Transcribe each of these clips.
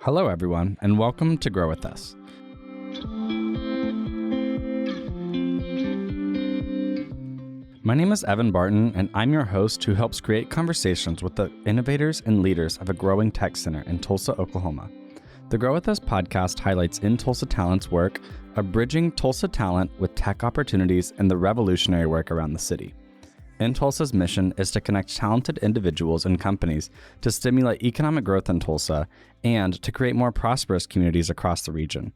Hello, everyone, and welcome to Grow With Us. My name is Evan Barton, and I'm your host who helps create conversations with the innovators and leaders of a growing tech center in Tulsa, Oklahoma. The Grow With Us podcast highlights InTulsa Talent's work of bridging Tulsa talent with tech opportunities and the revolutionary work around the city. InTulsa's mission is to connect talented individuals and companies to stimulate economic growth in Tulsa and to create more prosperous communities across the region.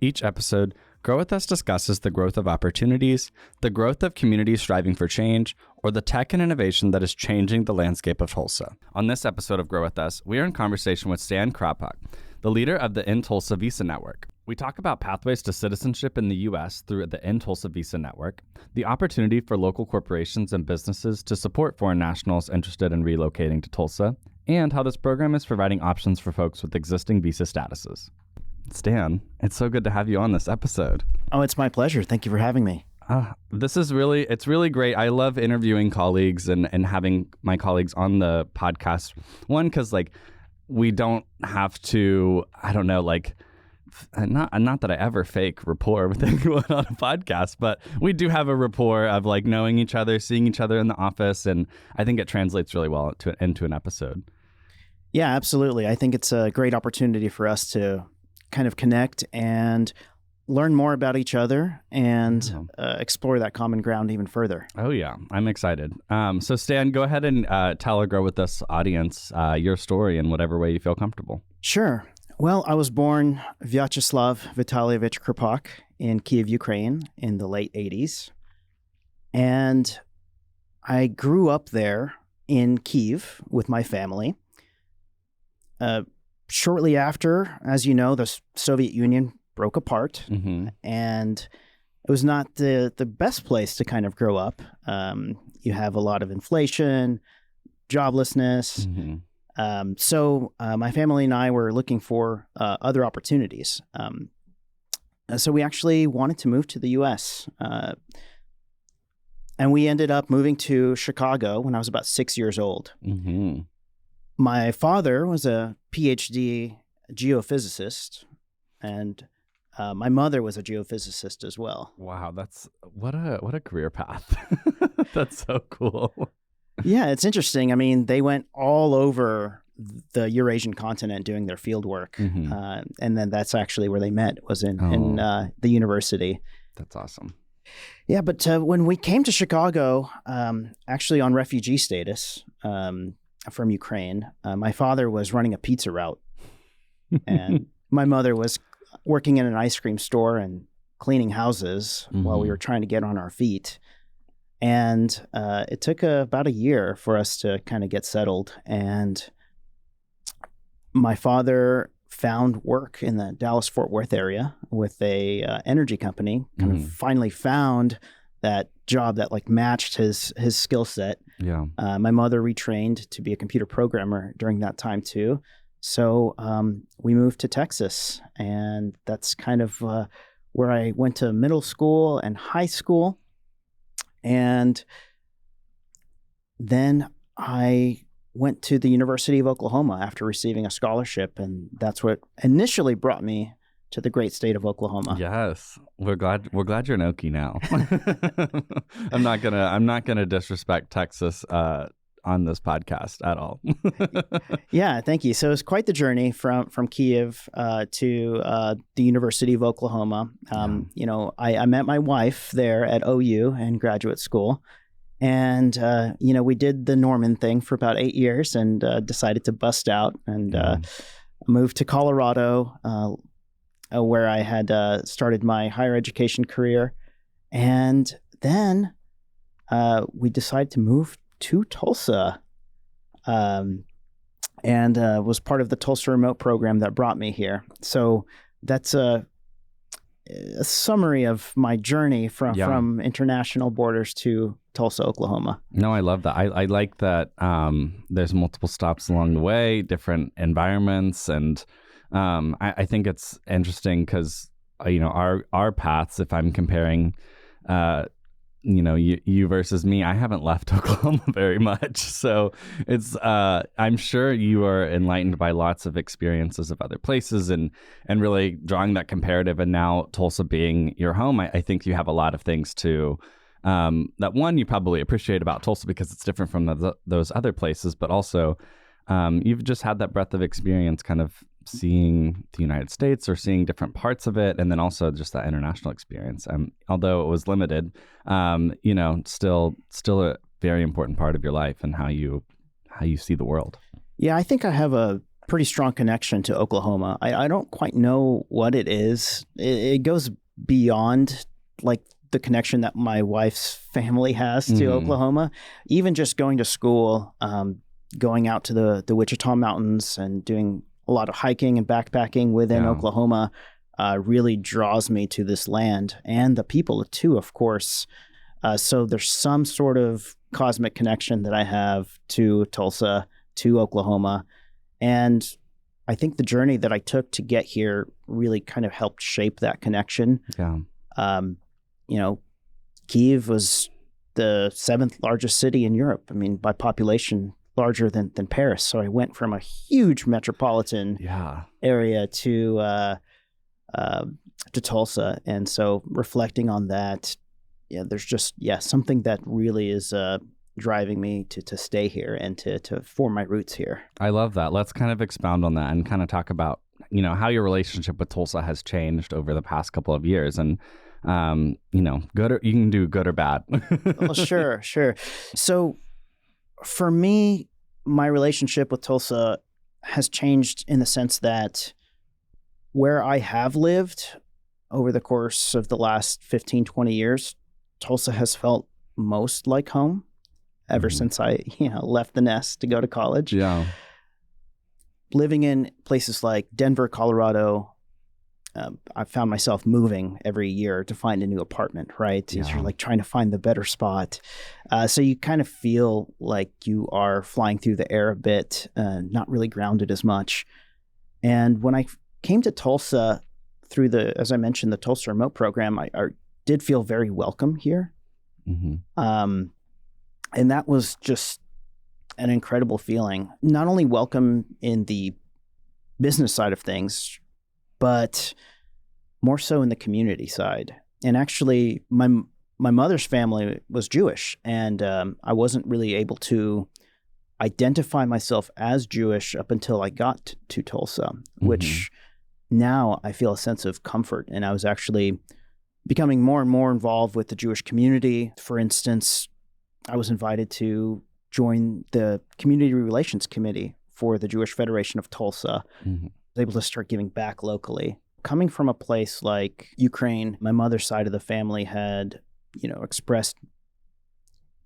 Each episode, Grow With Us discusses the growth of opportunities, the growth of communities striving for change, or the tech and innovation that is changing the landscape of Tulsa. On this episode of Grow With Us, we are in conversation with Stan Khrapak, the leader of the InTulsa Visa Network. We talk about pathways to citizenship in the U.S. through the InTulsa Visa Network, the opportunity for local corporations and businesses to support foreign nationals interested in relocating to Tulsa, and how this program is providing options for folks with existing visa statuses. Stan, it's so good to have you on this episode. Oh, it's my pleasure. Thank you for having me. It's really great. I love interviewing colleagues and having my colleagues on the podcast. One, because we don't have to, not that I ever fake rapport with anyone on a podcast, but we do have a rapport of knowing each other, seeing each other in the office, and I think it translates really well into an episode. Yeah, absolutely. I think it's a great opportunity for us to kind of connect and learn more about each other and explore that common ground even further. Oh, yeah. I'm excited. So, Stan, go ahead and tell or Grow With Us audience your story in whatever way you feel comfortable. Sure. Well, I was born Vyacheslav Vitalyevich Khrapak in Kyiv, Ukraine in the late 80s. And I grew up there in Kyiv with my family. Shortly after, as you know, the Soviet Union broke apart, and it was not the best place to kind of grow up. You have a lot of inflation, joblessness. So my family and I were looking for other opportunities. So we actually wanted to move to the U.S. And we ended up moving to Chicago when I was about 6 years old. My father was a PhD geophysicist, and my mother was a geophysicist as well. Wow, that's what a career path. That's so cool. Yeah, it's interesting. I mean, they went all over the Eurasian continent doing their field work, and then that's actually where they met, was in the university. That's awesome. Yeah, but when we came to Chicago, actually on refugee status from Ukraine, my father was running a pizza route, and my mother was working in an ice cream store and cleaning houses while we were trying to get on our feet. And it took about a year for us to kind of get settled. And my father found work in the Dallas-Fort Worth area with a energy company, kind of finally found that job that matched his skill set. Yeah. My mother retrained to be a computer programmer during that time too. So we moved to Texas, and that's kind of where I went to middle school and high school. And then I went to the University of Oklahoma after receiving a scholarship, and that's what initially brought me to the great state of Oklahoma. Yes, we're glad you're an Okie now. I'm not gonna disrespect Texas on this podcast at all. Yeah, thank you. So it's quite the journey from Kyiv to the University of Oklahoma. I met my wife there at OU in graduate school, and we did the Norman thing for about 8 years, and decided to bust out and moved to Colorado, where I had started my higher education career, and then we decided to move to Tulsa, and was part of the Tulsa Remote program that brought me here. So that's a summary of my journey from international borders to Tulsa, Oklahoma. No, I love that. I like that there's multiple stops along the way, different environments, and I think it's interesting because our paths, if I'm comparing you versus me, I haven't left Oklahoma very much. So it's, I'm sure you are enlightened by lots of experiences of other places and really drawing that comparative. And now Tulsa being your home, I think you have a lot of things to, that one, you probably appreciate about Tulsa because it's different from those other places, but also you've just had that breadth of experience kind of seeing the United States or seeing different parts of it, and then also just that international experience. Although it was limited, still a very important part of your life and how you see the world. Yeah, I think I have a pretty strong connection to Oklahoma. I don't quite know what it is. It goes beyond like the connection that my wife's family has to Oklahoma. Even just going to school, going out to the Wichita Mountains and doing a lot of hiking and backpacking within Oklahoma really draws me to this land and the people too, of course. So there's some sort of cosmic connection that I have to Tulsa, to Oklahoma. And I think the journey that I took to get here really kind of helped shape that connection. Yeah. Kyiv was the 7th largest city in Europe. I mean, by population, larger than Paris. So I went from a huge metropolitan area to Tulsa. And so reflecting on that, there's just, something that really is driving me to stay here and to form my roots here. I love that. Let's kind of expound on that and kind of talk about, how your relationship with Tulsa has changed over the past couple of years. And, good or, you can do good or bad. Well, sure. So for me, my relationship with Tulsa has changed in the sense that where I have lived over the course of the last 15, 20 years, Tulsa has felt most like home ever since I left the nest to go to college. Yeah. Living in places like Denver, Colorado, I found myself moving every year to find a new apartment, right? Yeah. You're like trying to find the better spot. So you kind of feel like you are flying through the air a bit, not really grounded as much. And when I came to Tulsa through as I mentioned, the Tulsa Remote Program, I did feel very welcome here. And that was just an incredible feeling. Not only welcome in the business side of things, but more so in the community side. And actually, my mother's family was Jewish, and I wasn't really able to identify myself as Jewish up until I got to Tulsa, which now I feel a sense of comfort. And I was actually becoming more and more involved with the Jewish community. For instance, I was invited to join the Community Relations Committee for the Jewish Federation of Tulsa. Was able to start giving back locally. Coming from a place like Ukraine, my mother's side of the family had, expressed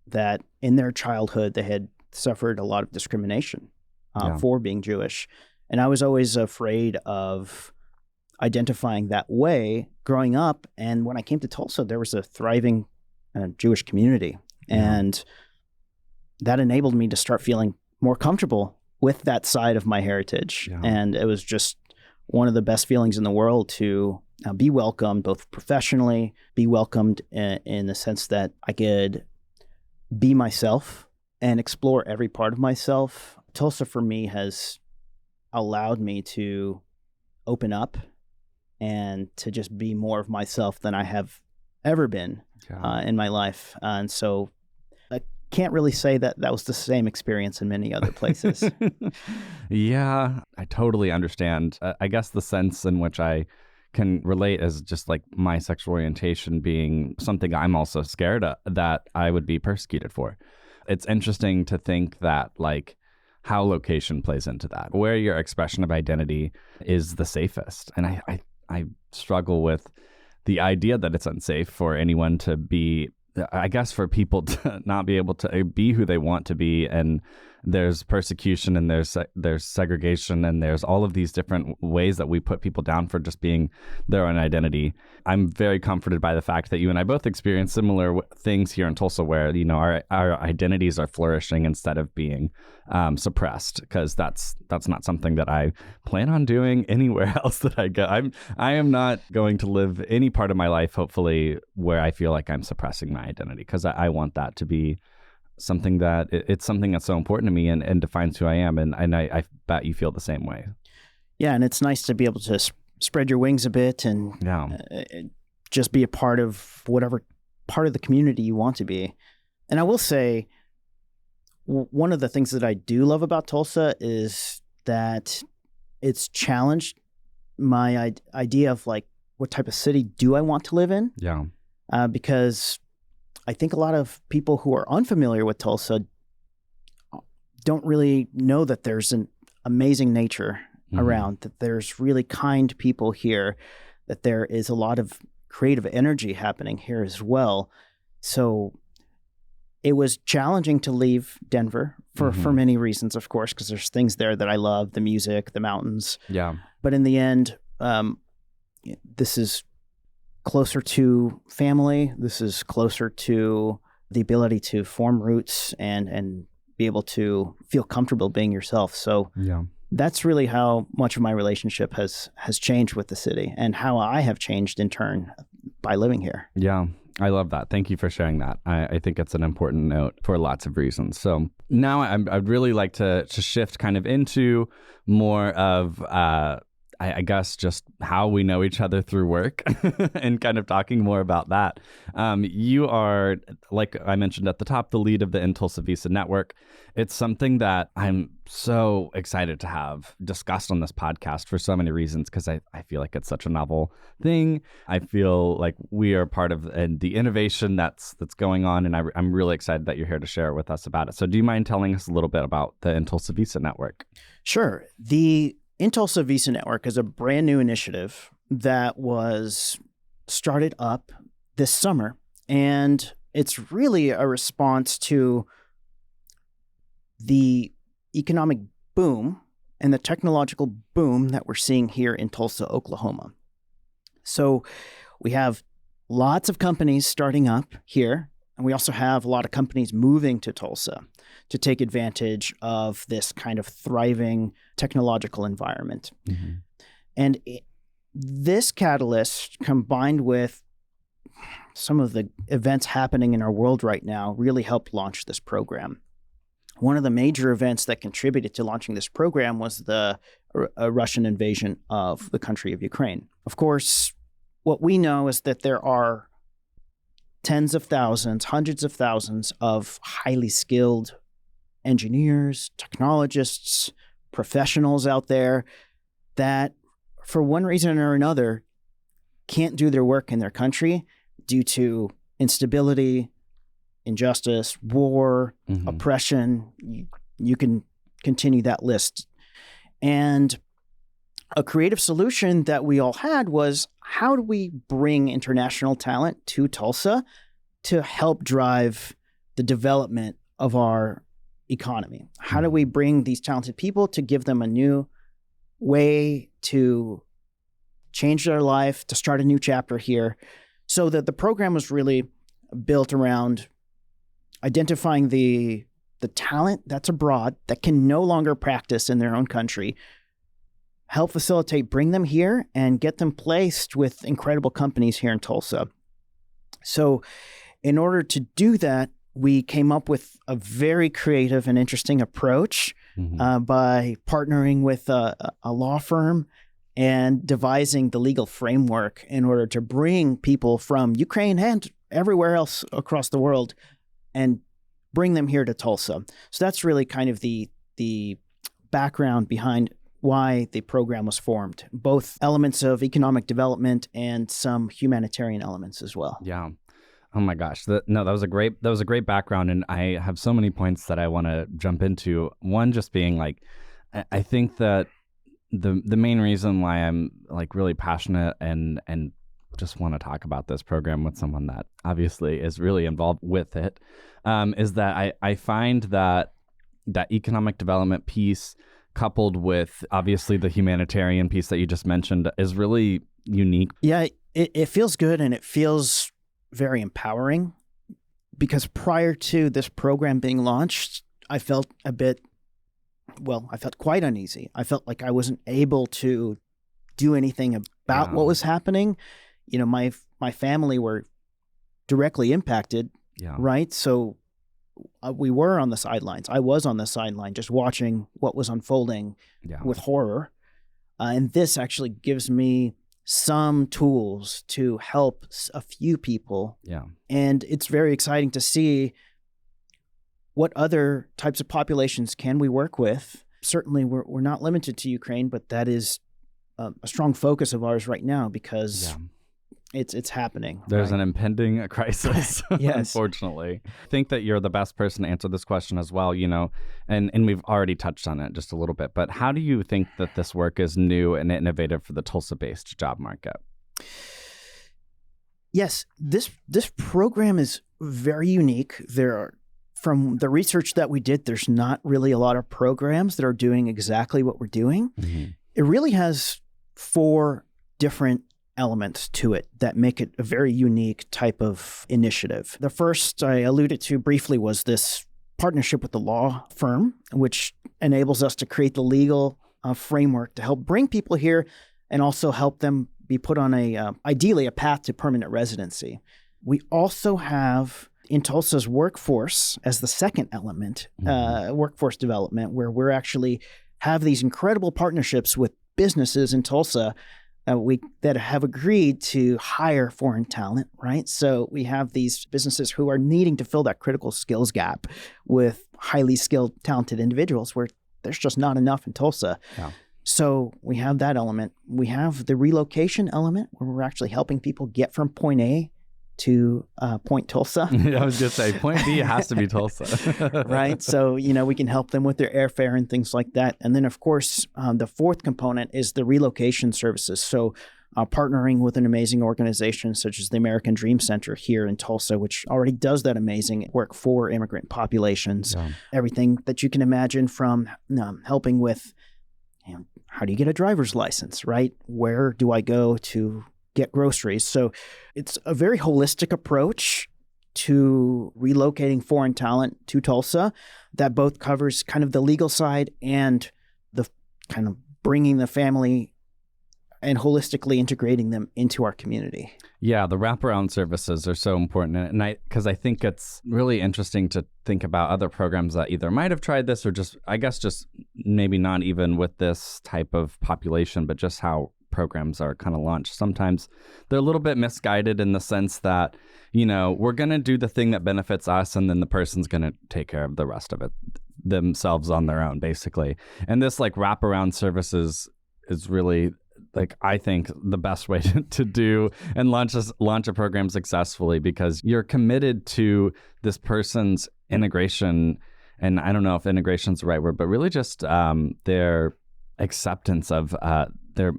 that in their childhood they had suffered a lot of discrimination for being Jewish. And I was always afraid of identifying that way growing up. And when I came to Tulsa, there was a thriving Jewish community. And that enabled me to start feeling more comfortable with that side of my heritage. And it was just one of the best feelings in the world to be welcomed, both professionally, be welcomed in the sense that I could be myself and explore every part of myself. Tulsa for me has allowed me to open up and to just be more of myself than I have ever been in my life. And so can't really say that was the same experience in many other places. Yeah, I totally understand. I guess the sense in which I can relate is just like my sexual orientation being something I'm also scared of, that I would be persecuted for. It's interesting to think that like how location plays into that, where your expression of identity is the safest. And I struggle with the idea that it's unsafe for anyone to be, I guess, for people to not be able to be who they want to be and there's persecution and there's segregation and there's all of these different ways that we put people down for just being their own identity. I'm very comforted by the fact that you and I both experience similar things here in Tulsa, where our identities are flourishing instead of being suppressed, because that's not something that I plan on doing anywhere else that I go. I am not going to live any part of my life, hopefully, where I feel like I'm suppressing my identity, because I want that to be something that it's something that's so important to me and defines who I am. And I bet you feel the same way. Yeah. And it's nice to be able to spread your wings a bit and just be a part of whatever part of the community you want to be. And I will say, one of the things that I do love about Tulsa is that it's challenged my idea of like, what type of city do I want to live in? Yeah. Because I think a lot of people who are unfamiliar with Tulsa don't really know that there's an amazing nature around, that there's really kind people here, that there is a lot of creative energy happening here as well. So it was challenging to leave Denver for many reasons, of course, because there's things there that I love, the music, the mountains. Yeah. But in the end, this is closer to family. This is closer to the ability to form roots and be able to feel comfortable being yourself. So that's really how much of my relationship has changed with the city, and how I have changed in turn by living here. Yeah. I love that. Thank you for sharing that. I think it's an important note for lots of reasons. So now I'd really like to shift kind of into more of, I guess, just how we know each other through work and kind of talking more about that. You are, like I mentioned at the top, the lead of the InTulsa Visa Network. It's something that I'm so excited to have discussed on this podcast for so many reasons, because I feel like it's such a novel thing. I feel like we are part of the innovation that's going on, and I'm really excited that you're here to share with us about it. So do you mind telling us a little bit about the InTulsa Visa Network? Sure. The InTulsa Visa Network is a brand new initiative that was started up this summer, and it's really a response to the economic boom and the technological boom that we're seeing here in Tulsa, Oklahoma. So we have lots of companies starting up here, and we also have a lot of companies moving to Tulsa to take advantage of this kind of thriving technological environment. And this catalyst, combined with some of the events happening in our world right now, really helped launch this program. One of the major events that contributed to launching this program was the Russian invasion of the country of Ukraine. Of course, what we know is that there are tens of thousands, hundreds of thousands of highly skilled engineers, technologists, professionals out there that, for one reason or another, can't do their work in their country due to instability, injustice, war, oppression. You can continue that list. And a creative solution that we all had was, how do we bring international talent to Tulsa to help drive the development of our economy? How do we bring these talented people to give them a new way to change their life, to start a new chapter here? So that the program was really built around identifying the talent that's abroad that can no longer practice in their own country, help facilitate, bring them here, and get them placed with incredible companies here in Tulsa. So in order to do that, we came up with a very creative and interesting approach by partnering with a law firm and devising the legal framework in order to bring people from Ukraine and everywhere else across the world and bring them here to Tulsa. So that's really kind of the background behind why the program was formed, both elements of economic development and some humanitarian elements as well. Yeah. Oh my gosh. That was a great background. And I have so many points that I want to jump into. One just being like, I think that the main reason why I'm like really passionate and just want to talk about this program with someone that obviously is really involved with it, is that I find that that economic development piece coupled with obviously the humanitarian piece that you just mentioned is really unique. Yeah, it feels good and it feels very empowering, because prior to this program being launched, I felt quite uneasy. I felt like I wasn't able to do anything about what was happening. You know, my family were directly impacted, right? So we were on the sidelines. I was on the sideline just watching what was unfolding with horror. And this actually gives me some tools to help a few people. Yeah. And it's very exciting to see what other types of populations can we work with. Certainly, we're not limited to Ukraine, but that is a strong focus of ours right now, because it's happening. There's an impending crisis, Yes. Unfortunately. I think that you're the best person to answer this question as well, you know, and we've already touched on it just a little bit, but how do you think that this work is new and innovative for the Tulsa-based job market? Yes, this program is very unique. From the research that we did, there's not really a lot of programs that are doing exactly what we're doing. Mm-hmm. It really has 4 different elements to it that make it a very unique type of initiative. The first I alluded to briefly was this partnership with the law firm, which enables us to create the legal framework to help bring people here and also help them be put on ideally a path to permanent residency. We also have InTulsa's workforce as the second element, workforce development, where we're actually have these incredible partnerships with businesses in Tulsa that have agreed to hire foreign talent, right? So we have these businesses who are needing to fill that critical skills gap with highly skilled, talented individuals where there's just not enough in Tulsa. Yeah. So we have that element. We have the relocation element, where we're actually helping people get from point A to Point Tulsa. I was just saying, Point B has to be Tulsa. Right? So, you know, we can help them with their airfare and things like that. And then, of course, the fourth component is the relocation services. So partnering with an amazing organization such as the American Dream Center here in Tulsa, which already does that amazing work for immigrant populations. Yeah. Everything that you can imagine, from helping with, you know, how do you get a driver's license, right? Where do I go to get groceries? So it's a very holistic approach to relocating foreign talent to Tulsa that both covers kind of the legal side and the kind of bringing the family and holistically integrating them into our community. Yeah, the wraparound services are so important. And because I think it's really interesting to think about other programs that either might have tried this or just maybe not even with this type of population, but just how programs are kind of launched. Sometimes they're a little bit misguided in the sense that, you know, we're going to do the thing that benefits us and then the person's going to take care of the rest of it themselves on their own, basically. And this like wraparound services is really, like, I think the best way to do and launch a program successfully, because you're committed to this person's integration. And I don't know if integration is the right word, but really just their acceptance of their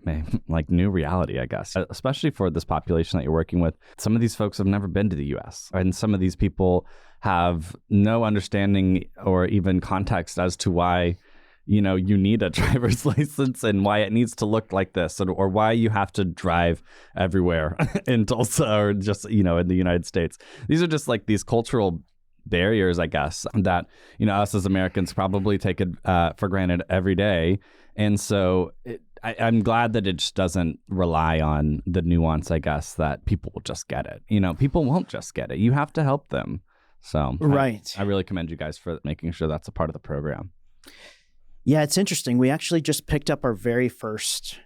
like new reality, I guess, especially for this population that you're working with. Some of these folks have never been to the U.S. and some of these people have no understanding or even context as to why, you know, you need a driver's license and why it needs to look like this, or why you have to drive everywhere in Tulsa or just, you know, in the United States. These are just like these cultural barriers, I guess, that, you know, us as Americans probably take it for granted every day. And so I'm glad that it just doesn't rely on the nuance, I guess, that people will just get it. You know, people won't just get it. You have to help them. So right. I really commend you guys for making sure that's a part of the program. Yeah, it's interesting. We actually just picked up our very first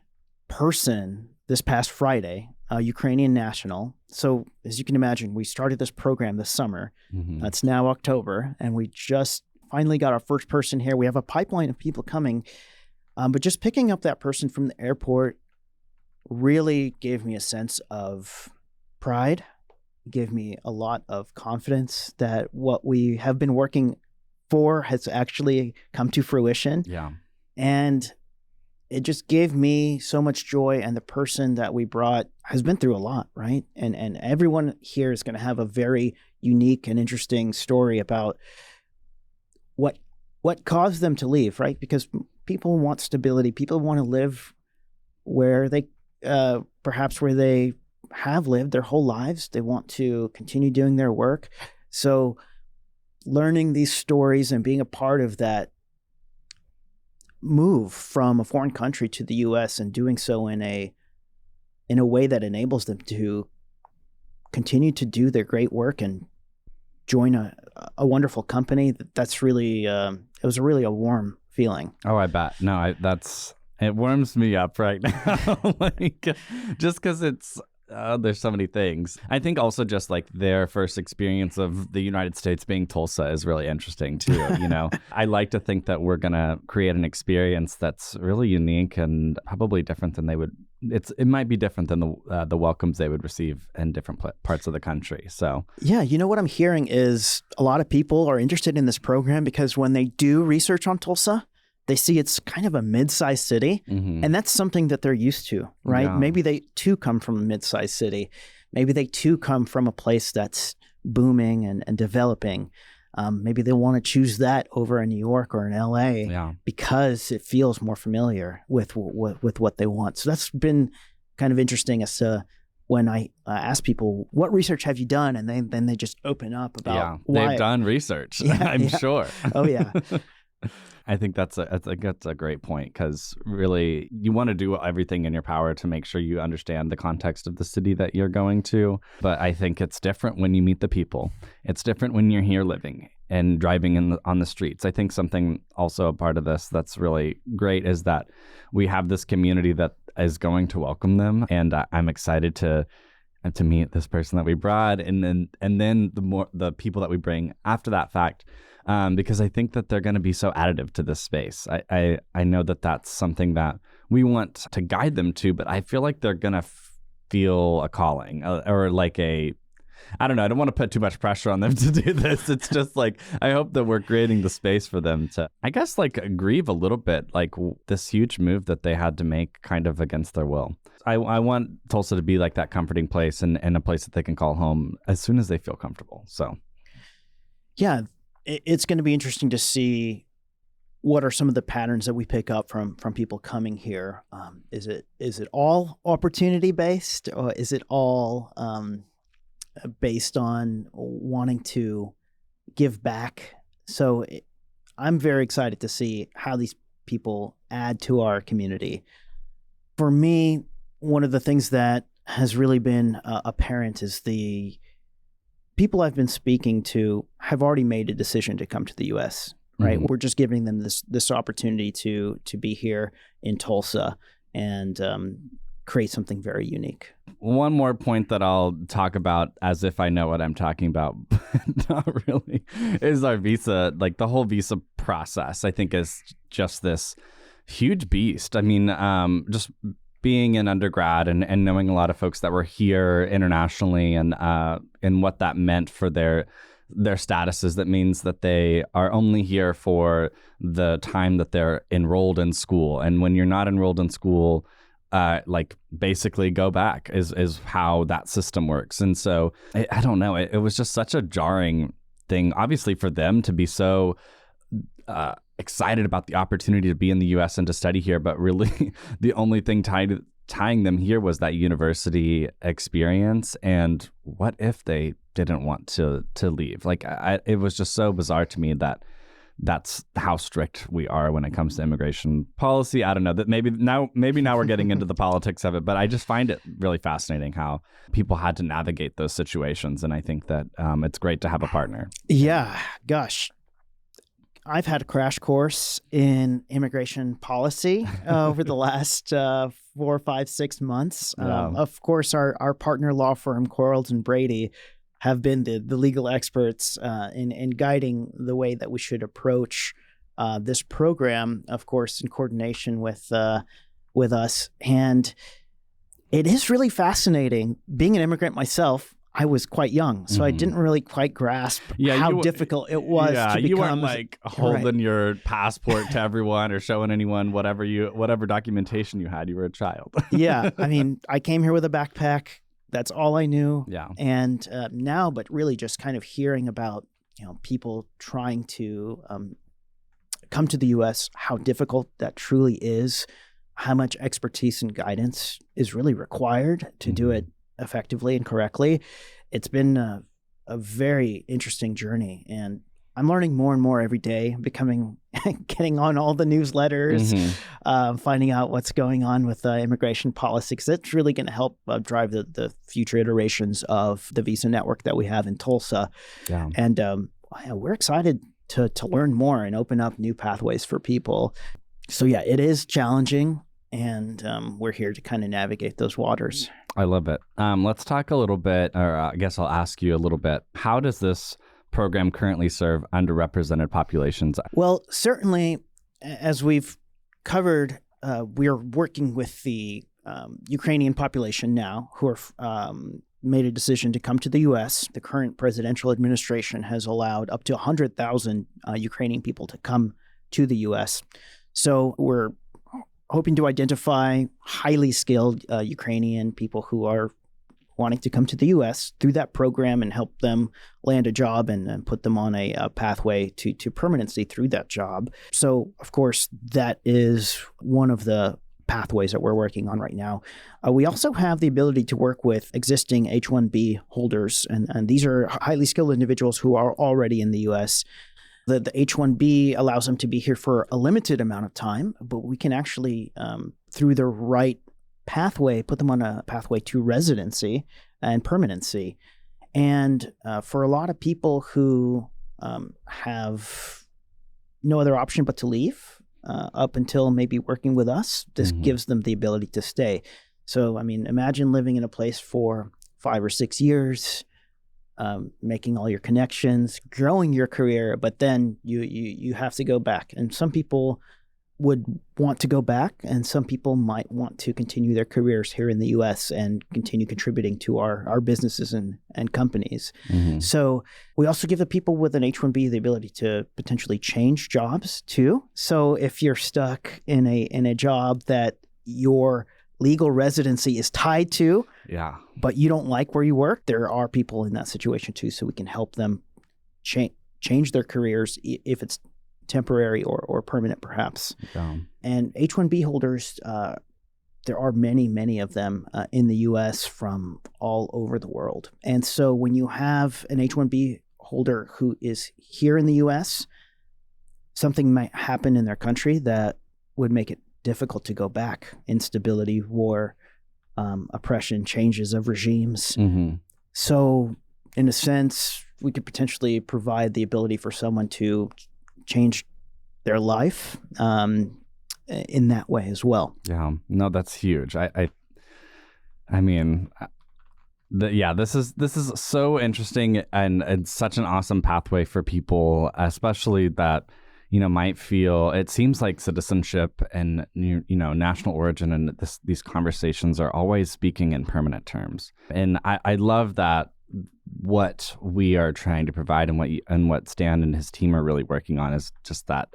person this past Friday, a Ukrainian national. So as you can imagine, we started this program this summer. Mm-hmm. It's now October, and we just finally got our first person here. We have a pipeline of people coming. But just picking up that person from the airport really gave me a sense of pride, gave me a lot of confidence that what we have been working for has actually come to fruition. Yeah. And it just gave me so much joy. And the person that we brought has been through a lot, right? And everyone here is going to have a very unique and interesting story about what what caused them to leave, right? Because people want stability. People want to live where they, perhaps where they have lived their whole lives. They want to continue doing their work. So learning these stories and being a part of that move from a foreign country to the U.S. and doing so in a way that enables them to continue to do their great work and join a wonderful company. That's really, it was really a warm feeling. Oh, I bet. No, it warms me up right now. Like, just because there's so many things. I think also just like their first experience of the United States being Tulsa is really interesting too. I like to think that we're going to create an experience that's really unique and probably different than they would. It might be different than the welcomes they would receive in different parts of the country. So yeah, what I'm hearing is a lot of people are interested in this program because when they do research on Tulsa, they see it's kind of a mid-sized city, and that's something that they're used to, right? Yeah. Maybe they too come from a mid-sized city. Maybe they too come from a place that's booming and developing. Maybe they want to choose that over in New York or in LA because it feels more familiar with what they want. So that's been kind of interesting as to when I ask people, what research have you done? And then they just open up about why. They've done research, sure. Oh, yeah. I think that's a great point, because really you want to do everything in your power to make sure you understand the context of the city that you're going to. But I think it's different when you meet the people. It's different when you're here living and driving on the streets. I think something also a part of this that's really great is that we have this community that is going to welcome them, and I'm excited to meet this person that we brought, and then the people that we bring after that fact. Because I think that they're going to be so additive to this space. I know that that's something that we want to guide them to, but I feel like they're going to feel a calling or like I don't know. I don't want to put too much pressure on them to do this. It's just like, I hope that we're creating the space for them to, I guess, like grieve a little bit, like this huge move that they had to make kind of against their will. I want Tulsa to be like that comforting place and a place that they can call home as soon as they feel comfortable. So, yeah. It's going to be interesting to see what are some of the patterns that we pick up from people coming here. Is it all opportunity based, or is it all based on wanting to give back? So I'm very excited to see how these people add to our community. For me, one of the things that has really been apparent is the people I've been speaking to have already made a decision to come to the U.S., right? Mm-hmm. We're just giving them this opportunity to be here in Tulsa and create something very unique. One more point that I'll talk about as if I know what I'm talking about, but not really, is our visa, like the whole visa process, I think is just this huge beast. I mean, just being an undergrad and knowing a lot of folks that were here internationally and what that meant for their statuses, that means that they are only here for the time that they're enrolled in school. And when you're not enrolled in school, like basically go back is how that system works. And so I don't know, it was just such a jarring thing, obviously, for them to be so excited about the opportunity to be in the U.S. and to study here, but really the only thing tying them here was that university experience. And what if they didn't want to leave? Like, it was just so bizarre to me that that's how strict we are when it comes to immigration policy. I don't know, that maybe now we're getting into the politics of it, but I just find it really fascinating how people had to navigate those situations. And I think that it's great to have a partner. Yeah, gosh. I've had a crash course in immigration policy over the last 4, 5, 6 months. Yeah. Of course, our partner law firm, Quarles and Brady, have been the legal experts in guiding the way that we should approach this program, of course, in coordination with us. And it is really fascinating. Being an immigrant myself, I was quite young, so I didn't really quite grasp how difficult it was to become. You weren't like holding your passport to everyone or showing anyone whatever documentation you had. You were a child. Yeah, I mean, I came here with a backpack. That's all I knew. Yeah. And now, but really just kind of hearing about people trying to come to the U.S., how difficult that truly is, how much expertise and guidance is really required to do it effectively and correctly. It's been a very interesting journey, and I'm learning more and more every day, getting on all the newsletters, finding out what's going on with immigration policy, because that's really going to help drive the future iterations of the visa network that we have in Tulsa. Yeah. And we're excited to learn more and open up new pathways for people. So yeah, it is challenging, and we're here to kind of navigate those waters. I love it. Let's talk a little bit, or I guess I'll ask you a little bit. How does this program currently serve underrepresented populations? Well, certainly, as we've covered, we're working with the Ukrainian population now who are made a decision to come to the U.S. The current presidential administration has allowed up to 100,000 Ukrainian people to come to the U.S. So we're hoping to identify highly skilled Ukrainian people who are wanting to come to the U.S. through that program and help them land a job and put them on a pathway to permanency through that job. So, of course, that is one of the pathways that we're working on right now. We also have the ability to work with existing H-1B holders, and these are highly skilled individuals who are already in the U.S. The H-1B allows them to be here for a limited amount of time, but we can actually, through the right pathway, put them on a pathway to residency and permanency. And for a lot of people who have no other option but to leave up until maybe working with us, this gives them the ability to stay. So, I mean, imagine living in a place for 5 or 6 years, making all your connections, growing your career, but then you have to go back. And some people would want to go back, and some people might want to continue their careers here in the U.S. and continue contributing to our businesses and companies. So we also give the people with an H-1B the ability to potentially change jobs too. So if you're stuck in a job that your legal residency is tied to, but you don't like where you work, there are people in that situation too. So we can help them change their careers if it's temporary or permanent, perhaps. And H-1B holders, there are many of them in the U.S. from all over the world. And so when you have an H-1B holder who is here in the U.S., something might happen in their country that would make it difficult to go back. Instability, war, oppression, changes of regimes. So in a sense, we could potentially provide the ability for someone to change their life in that way as well. Yeah, no, that's huge. I mean, this is so interesting and such an awesome pathway for people, especially that might feel, it seems like citizenship and national origin and these conversations are always speaking in permanent terms, and I love that. What we are trying to provide and what Stan and his team are really working on is just that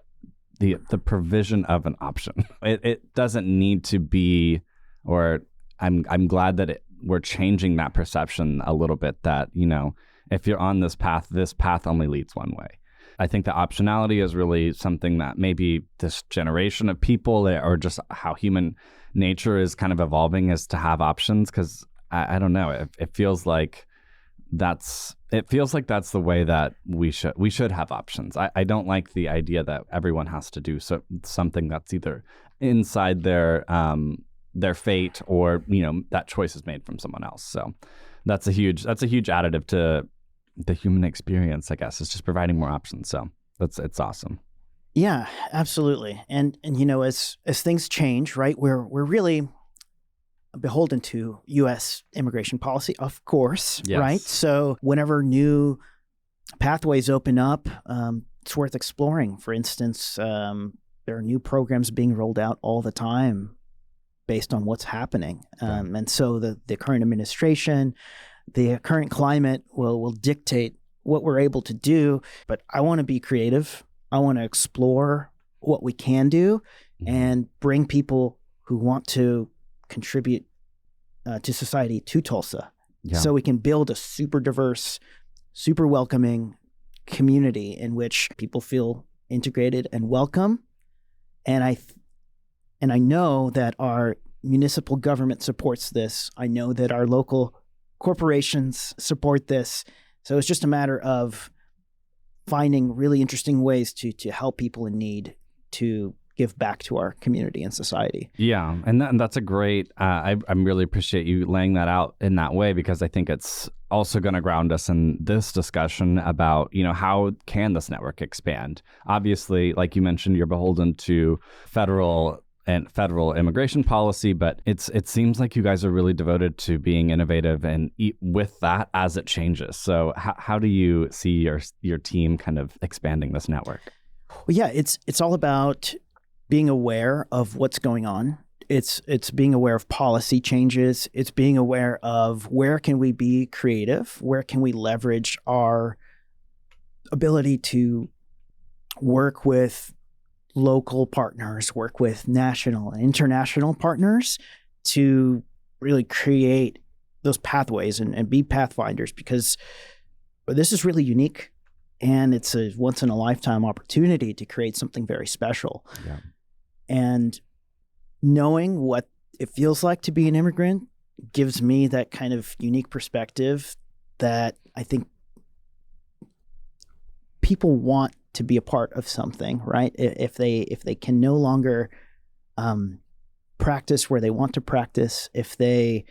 the provision of an option. It doesn't need to be, or I'm glad that we're changing that perception a little bit, that if you're on this path only leads one way. I think the optionality is really something that maybe this generation of people, or just how human nature is kind of evolving, is to have options, because I don't know, it feels like that's the way that we should have options. I don't like the idea that everyone has to do something that's either inside their fate, or that choice is made from someone else. So that's a huge additive to the human experience, I guess. It's just providing more options. So it's awesome. Yeah, absolutely. And as things change, right, we're really beholden to U.S. immigration policy, of course, right? So whenever new pathways open up, it's worth exploring. For instance, there are new programs being rolled out all the time based on what's happening. And so the current administration, the current climate will dictate what we're able to do. But I want to be creative. I want to explore what we can do and bring people who want to contribute to society to Tulsa, so we can build a super diverse, super welcoming community in which people feel integrated and welcome. And I know that our municipal government supports this. I know that our local corporations support this. So it's just a matter of finding really interesting ways to help people in need, to give back to our community and society. Yeah, and that's a great, I really appreciate you laying that out in that way, because I think it's also going to ground us in this discussion about, how can this network expand? Obviously, like you mentioned, you're beholden to federal immigration policy, but it seems like you guys are really devoted to being innovative and with that as it changes. So how do you see your team kind of expanding this network? Well, yeah, it's all about being aware of what's going on. It's being aware of policy changes. It's being aware of where can we be creative? Where can we leverage our ability to work with local partners, work with national and international partners to really create those pathways and be pathfinders, because this is really unique and it's a once in a lifetime opportunity to create something very special. Yeah. And knowing what it feels like to be an immigrant gives me that kind of unique perspective that I think people want to be a part of something, right? If they can no longer practice where they want to practice, if they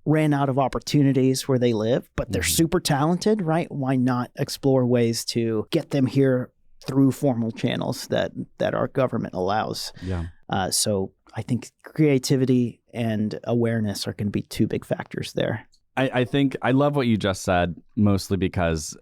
ran out of opportunities where they live, but they're super talented, right? Why not explore ways to get them here through formal channels that our government allows? Yeah. So I think creativity and awareness are going to be two big factors there. I think I love what you just said, mostly because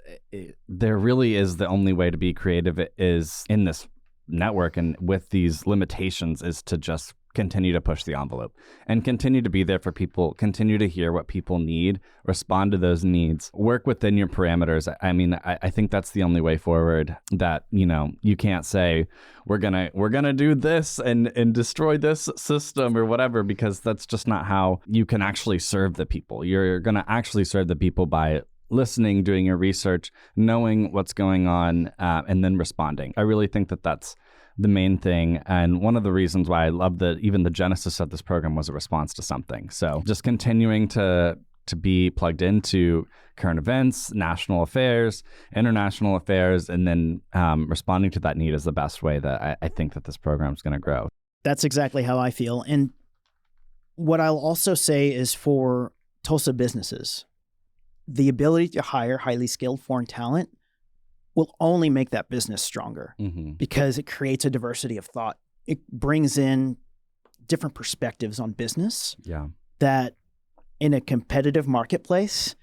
there really is the only way to be creative is in this network, and with these limitations is to just continue to push the envelope and continue to be there for people, continue to hear what people need, respond to those needs, work within your parameters. I mean, I think that's the only way forward. That, you can't say we're gonna do this and destroy this system or whatever, because that's just not how you can actually serve the people. You're gonna actually serve the people by listening, doing your research, knowing what's going on, and then responding. I really think that that's the main thing. And one of the reasons why I love that even the genesis of this program was a response to something. So just continuing to be plugged into current events, national affairs, international affairs, and then responding to that need is the best way that I think that this program is going to grow. That's exactly how I feel. And what I'll also say is for Tulsa businesses, the ability to hire highly skilled foreign talent will only make that business stronger, because it creates a diversity of thought. It brings in different perspectives on business. Yeah. That in a competitive marketplace,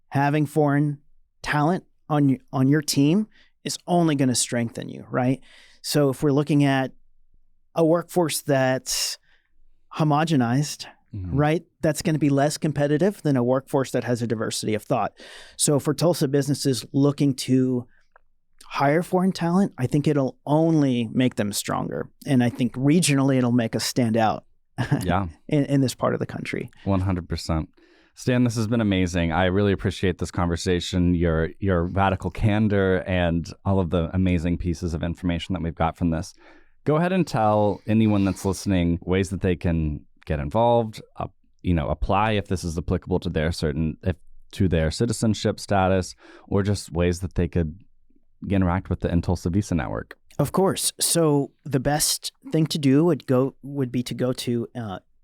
having foreign talent on your team is only going to strengthen you, right? So if we're looking at a workforce that's homogenized, right, that's going to be less competitive than a workforce that has a diversity of thought. So for Tulsa businesses looking to hire foreign talent, I think it'll only make them stronger. And I think regionally, it'll make us stand out in this part of the country. 100%. Stan, this has been amazing. I really appreciate this conversation, your radical candor, and all of the amazing pieces of information that we've got from this. Go ahead and tell anyone that's listening ways that they can get involved, apply if this is applicable to their citizenship status, or just ways that they could interact with the InTulsa Visa Network. Of course. So the best thing to do would be to go to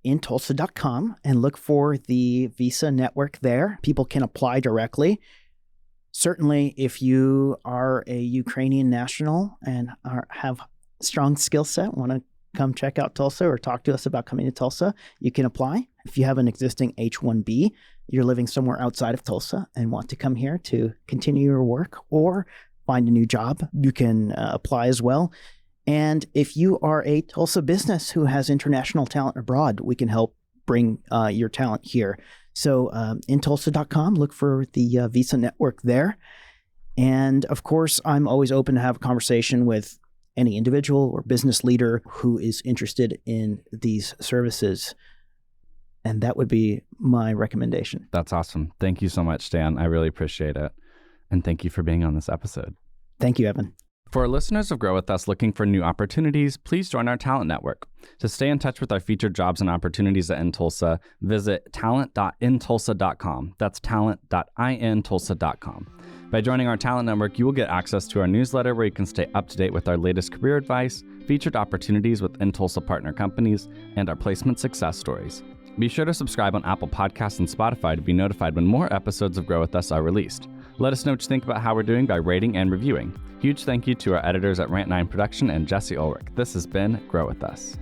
InTulsa.com and look for the Visa Network there. People can apply directly. Certainly, if you are a Ukrainian national and have strong skill set, want to come check out Tulsa or talk to us about coming to Tulsa, you can apply. If you have an existing H-1B, you're living somewhere outside of Tulsa and want to come here to continue your work or find a new job, you can apply as well. And if you are a Tulsa business who has international talent abroad, we can help bring your talent here. So InTulsa.com, look for the Visa Network there. And of course, I'm always open to have a conversation with any individual or business leader who is interested in these services. And that would be my recommendation. That's awesome. Thank you so much, Stan. I really appreciate it. And thank you for being on this episode. Thank you, Evan. For our listeners of Grow With Us looking for new opportunities, please join our talent network. To stay in touch with our featured jobs and opportunities at InTulsa, visit talent.intulsa.com. That's talent.intulsa.com. By joining our talent network, you will get access to our newsletter where you can stay up to date with our latest career advice, featured opportunities with InTulsa partner companies, and our placement success stories. Be sure to subscribe on Apple Podcasts and Spotify to be notified when more episodes of Grow With Us are released. Let us know what you think about how we're doing by rating and reviewing. Huge thank you to our editors at Rant9 Production and Jesse Ulrich. This has been Grow With Us.